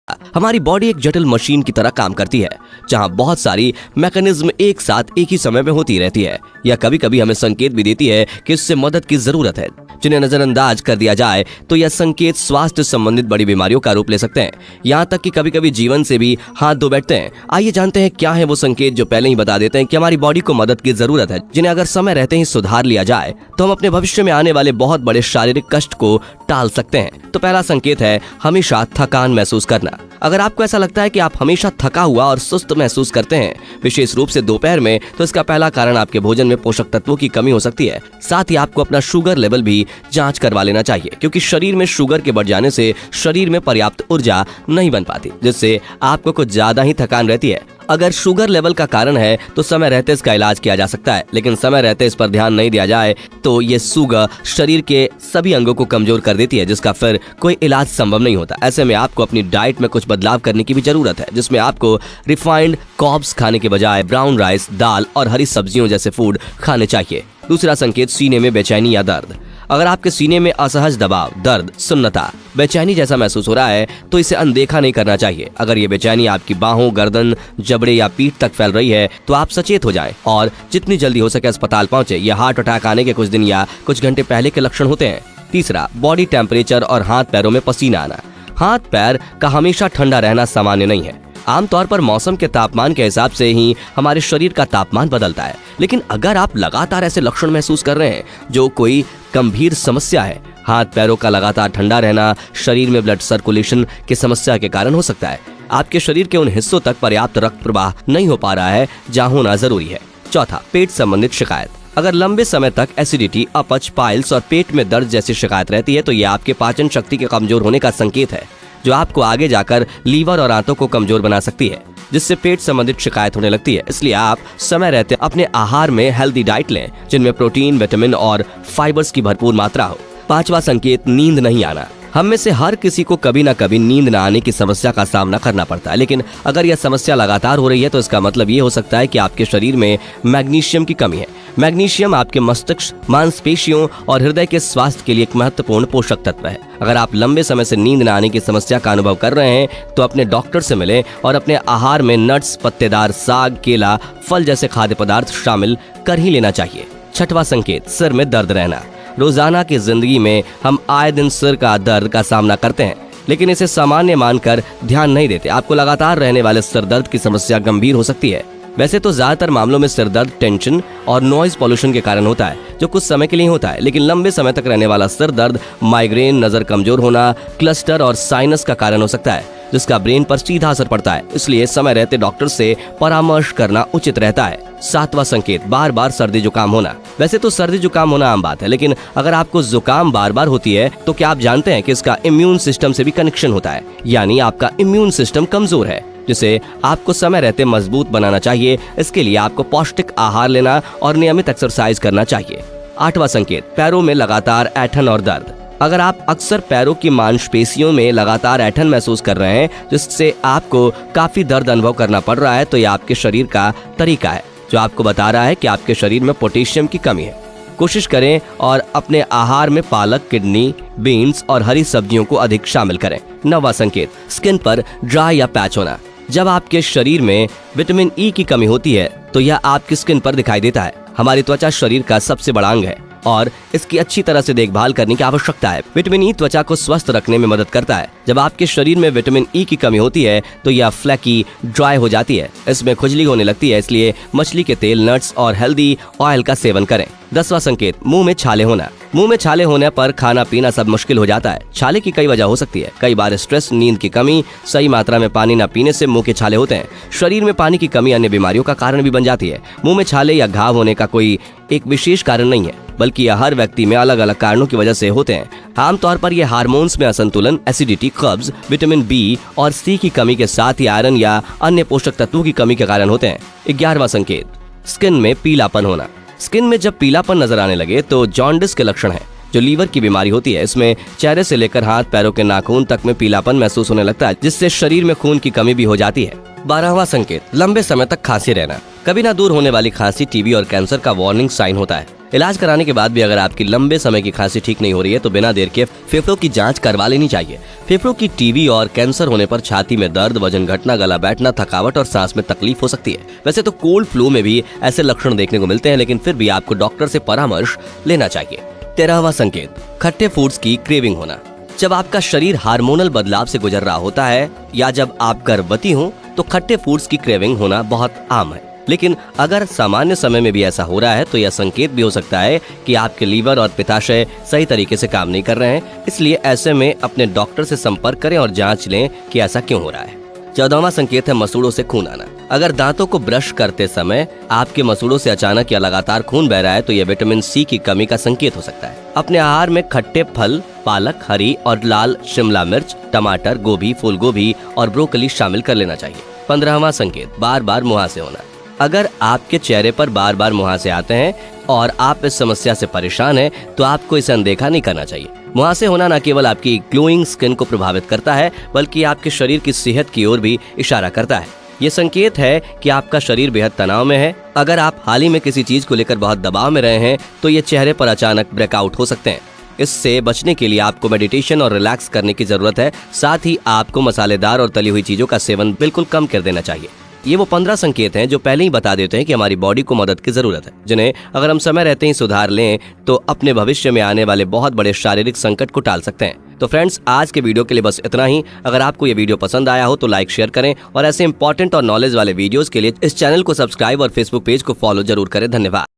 हमारी बॉडी एक जटिल मशीन की तरह काम करती है, जहां बहुत सारी मैकेनिज्म एक साथ एक ही समय में होती रहती है, या कभी कभी हमें संकेत भी देती है कि इससे मदद की जरूरत है। जिन्हें नजरअंदाज कर दिया जाए तो यह संकेत स्वास्थ्य संबंधित बड़ी बीमारियों का रूप ले सकते हैं, यहाँ तक कि कभी कभी जीवन से भी हाथ धो बैठते हैं। आइए जानते हैं क्या है वो संकेत जो पहले ही बता देते हैं कि हमारी बॉडी को मदद की जरूरत है, जिन्हें अगर समय रहते ही सुधार लिया जाए तो हम अपने भविष्य में आने वाले बहुत बड़े शारीरिक कष्ट को टाल सकते हैं। तो पहला संकेत है हमेशा थकान महसूस करना। अगर आपको ऐसा लगता है कि आप हमेशा थका हुआ और सुस्त महसूस करते हैं, विशेष रूप से दोपहर में, तो इसका पहला कारण आपके भोजन में पोषक तत्वों की कमी हो सकती है। साथ ही आपको अपना शुगर लेवल भी जांच करवा लेना चाहिए, क्योंकि शरीर में शुगर के बढ़ जाने से शरीर में पर्याप्त ऊर्जा नहीं बन पाती, जिससे आपको कुछ ज्यादा ही थकान रहती है। अगर शुगर लेवल का कारण है तो समय रहते इसका इलाज किया जा सकता है, लेकिन समय रहते इस पर ध्यान नहीं दिया जाए तो ये शुगर शरीर के सभी अंगों को कमजोर कर देती है, जिसका फिर कोई इलाज संभव नहीं होता। ऐसे में आपको अपनी डाइट में कुछ बदलाव करने की भी जरूरत है, जिसमें आपको रिफाइंड कार्ब्स खाने के बजाय ब्राउन राइस, दाल और हरी सब्जियों जैसे फूड खाने चाहिए। दूसरा संकेत सीने में बेचैनी या दर्द। अगर आपके सीने में असहज दबाव, दर्द, सुन्नता, बेचैनी जैसा महसूस हो रहा है तो इसे अनदेखा नहीं करना चाहिए। अगर ये बेचैनी आपकी बाहों, गर्दन, जबड़े या पीठ तक फैल रही है तो आप सचेत हो जाएं और जितनी जल्दी हो सके अस्पताल पहुंचे। यह हार्ट अटैक आने के कुछ दिन या कुछ घंटे पहले के लक्षण होते हैं। तीसरा, बॉडी टेम्परेचर और हाथ पैरों में पसीना आना। हाथ पैर का हमेशा ठंडा रहना सामान्य नहीं है। आमतौर पर मौसम के तापमान के हिसाब से ही हमारे शरीर का तापमान बदलता है, लेकिन अगर आप लगातार ऐसे लक्षण महसूस कर रहे हैं जो कोई गंभीर समस्या है, हाथ पैरों का लगातार ठंडा रहना शरीर में ब्लड सर्कुलेशन की समस्या के कारण हो सकता है। आपके शरीर के उन हिस्सों तक पर्याप्त रक्त प्रवाह नहीं हो पा रहा है जहां होना जरूरी है। चौथा, पेट संबंधित शिकायत। अगर लंबे समय तक एसिडिटी, अपच, पाइल्स और पेट में दर्द जैसी शिकायत रहती है तो यह आपके पाचन शक्ति के कमजोर होने का संकेत है, जो आपको आगे जाकर लीवर और आंतों को कमजोर बना सकती है, जिससे पेट संबंधित शिकायत होने लगती है। इसलिए आप समय रहते अपने आहार में हेल्दी डाइट लें, जिनमें प्रोटीन, विटामिन और फाइबर्स की भरपूर मात्रा हो। पांचवा संकेत, नींद नहीं आना। हम में से हर किसी को कभी ना कभी नींद न आने की समस्या का सामना करना पड़ता है, लेकिन अगर यह समस्या लगातार हो रही है तो इसका मतलब ये हो सकता है कि आपके शरीर में मैग्नीशियम की कमी है। मैग्नीशियम आपके मस्तिष्क, मांसपेशियों और हृदय के स्वास्थ्य के लिए एक महत्वपूर्ण पोषक तत्व है। अगर आप लंबे समय से नींद न आने की समस्या का अनुभव कर रहे हैं तो अपने डॉक्टर से मिलें और अपने आहार में नट्स, पत्तेदार साग, केला, फल जैसे खाद्य पदार्थ शामिल कर ही लेना चाहिए। छठवां संकेत, सिर में दर्द रहना। रोजाना की जिंदगी में हम आए दिन सिर का दर्द का सामना करते हैं, लेकिन इसे सामान्य मानकर ध्यान नहीं देते। आपको लगातार रहने वाले सिर दर्द की समस्या गंभीर हो सकती है। वैसे तो ज्यादातर मामलों में सिर दर्द टेंशन और नॉइज पॉल्यूशन के कारण होता है, जो कुछ समय के लिए होता है, लेकिन लंबे समय तक रहने वाला सिर दर्द माइग्रेन, नजर कमजोर होना, क्लस्टर और साइनस का कारण हो सकता है, जिसका ब्रेन पर सीधा असर पड़ता है। इसलिए समय रहते डॉक्टर से परामर्श करना उचित रहता है। सातवां संकेत, बार बार सर्दी जुकाम होना। वैसे तो सर्दी जुकाम होना आम बात है, लेकिन अगर आपको जुकाम बार बार होती है तो क्या आप जानते हैं कि इसका इम्यून सिस्टम से भी कनेक्शन होता है, यानी आपका इम्यून सिस्टम कमजोर है, जिसे आपको समय रहते मजबूत बनाना चाहिए। इसके लिए आपको पौष्टिक आहार लेना और नियमित एक्सरसाइज करना चाहिए। आठवां संकेत, पैरों में लगातार ऐंठन और दर्द। अगर आप अक्सर पैरों की मांसपेशियों में लगातार ऐंठन महसूस कर रहे हैं, जिससे आपको काफी दर्द अनुभव करना पड़ रहा है, तो यह आपके शरीर का तरीका है जो आपको बता रहा है कि आपके शरीर में पोटेशियम की कमी है। कोशिश करें और अपने आहार में पालक, किडनी, बीन्स और हरी सब्जियों को अधिक शामिल करें। नौवां संकेत, स्किन पर ड्राई या पैच होना। जब आपके शरीर में विटामिन ई की कमी होती है तो यह आपकी स्किन पर दिखाई देता है। हमारी त्वचा शरीर का सबसे बड़ा अंग है और इसकी अच्छी तरह से देखभाल करने की आवश्यकता है। विटामिन ई त्वचा को स्वस्थ रखने में मदद करता है। जब आपके शरीर में विटामिन ई की कमी होती है तो यह फ्लैकी, ड्राई हो जाती है, इसमें खुजली होने लगती है। इसलिए मछली के तेल, नट्स और हेल्दी ऑयल का सेवन करें। 10वां संकेत, मुंह में छाले होना। मुंह में छाले होने पर खाना पीना सब मुश्किल हो जाता है। छाले की कई वजह हो सकती है। कई बार स्ट्रेस, नींद की कमी, सही मात्रा में पानी न पीने से मुंह के छाले होते हैं। शरीर में पानी की कमी अन्य बीमारियों का कारण भी बन जाती है। मुंह में छाले या घाव होने का कोई एक विशेष कारण नहीं है, बल्कि यह हर व्यक्ति में अलग अलग कारणों की वजह से होते हैं। आमतौर पर यह हार्मोन्स में असंतुलन, एसिडिटी, कब्ज, विटामिन बी और सी की कमी के साथ ही आयरन या अन्य पोषक तत्वों की कमी के कारण होते हैं। 11वां संकेत, स्किन में पीलापन होना। स्किन में जब पीलापन नजर आने लगे तो जॉन्डिस के लक्षण है, जो लीवर की बीमारी होती है। इसमें चेहरे से लेकर हाथ पैरों के नाखून तक में पीलापन महसूस होने लगता है, जिससे शरीर में खून की कमी भी हो जाती है। 12वां संकेत, लंबे समय तक खांसी रहना। कभी ना दूर होने वाली खांसी टीबी और कैंसर का वार्निंग साइन होता है। इलाज कराने के बाद भी अगर आपकी लंबे समय की खांसी ठीक नहीं हो रही है तो बिना देर के फेफड़ों की जांच करवा लेनी चाहिए। फेफड़ों की टीबी और कैंसर होने पर छाती में दर्द, वजन घटना, गला बैठना, थकावट और सांस में तकलीफ हो सकती है। वैसे तो कोल्ड फ्लू में भी ऐसे लक्षण देखने को मिलते हैं, लेकिन फिर भी आपको डॉक्टर से परामर्श लेना चाहिए। 13वां संकेत, खट्टे फूड्स की क्रेविंग होना। जब आपका शरीर हार्मोनल बदलाव से गुजर रहा होता है या जब आप गर्भवती हो तो खट्टे फूड्स की क्रेविंग होना बहुत आम है। लेकिन अगर सामान्य समय में भी ऐसा हो रहा है तो यह संकेत भी हो सकता है कि आपके लीवर और पित्ताशय सही तरीके से काम नहीं कर रहे हैं। इसलिए ऐसे में अपने डॉक्टर से संपर्क करें और जांच लें कि ऐसा क्यों हो रहा है। 14वां संकेत है मसूड़ों से खून आना। अगर दांतों को ब्रश करते समय आपके मसूड़ों से अचानक या लगातार खून बह रहा है तो यह विटामिन सी की कमी का संकेत हो सकता है। अपने आहार में खट्टे फल, पालक, हरी और लाल शिमला मिर्च, टमाटर, गोभी, फूल गोभी और ब्रोकली शामिल कर लेना चाहिए। 15वां संकेत, बार बार मुहासे होना। अगर आपके चेहरे पर बार बार मुहासे आते हैं और आप इस समस्या से परेशान हैं तो आपको इसे अनदेखा नहीं करना चाहिए। मुहासे होना न केवल आपकी ग्लोइंग स्किन को प्रभावित करता है बल्कि आपके शरीर की सेहत की ओर भी इशारा करता है। ये संकेत है कि आपका शरीर बेहद तनाव में है। अगर आप हाल ही में किसी चीज को लेकर बहुत दबाव में रहे हैं तो ये चेहरे पर अचानक ब्रेकआउट हो सकते हैं। इससे बचने के लिए आपको मेडिटेशन और रिलैक्स करने की जरूरत है। साथ ही आपको मसालेदार और तली हुई चीजों का सेवन बिल्कुल कम कर देना चाहिए। ये वो 15 संकेत हैं जो पहले ही बता देते हैं कि हमारी बॉडी को मदद की जरूरत है, जिन्हें अगर हम समय रहते ही सुधार लें तो अपने भविष्य में आने वाले बहुत बड़े शारीरिक संकट को टाल सकते हैं। तो फ्रेंड्स, आज के वीडियो के लिए बस इतना ही। अगर आपको ये वीडियो पसंद आया हो तो लाइक शेयर करें और ऐसे इंपॉर्टेंट और नॉलेज वाले वीडियोस के लिए इस चैनल को सब्सक्राइब और फेसबुक पेज को फॉलो जरूर करें। धन्यवाद।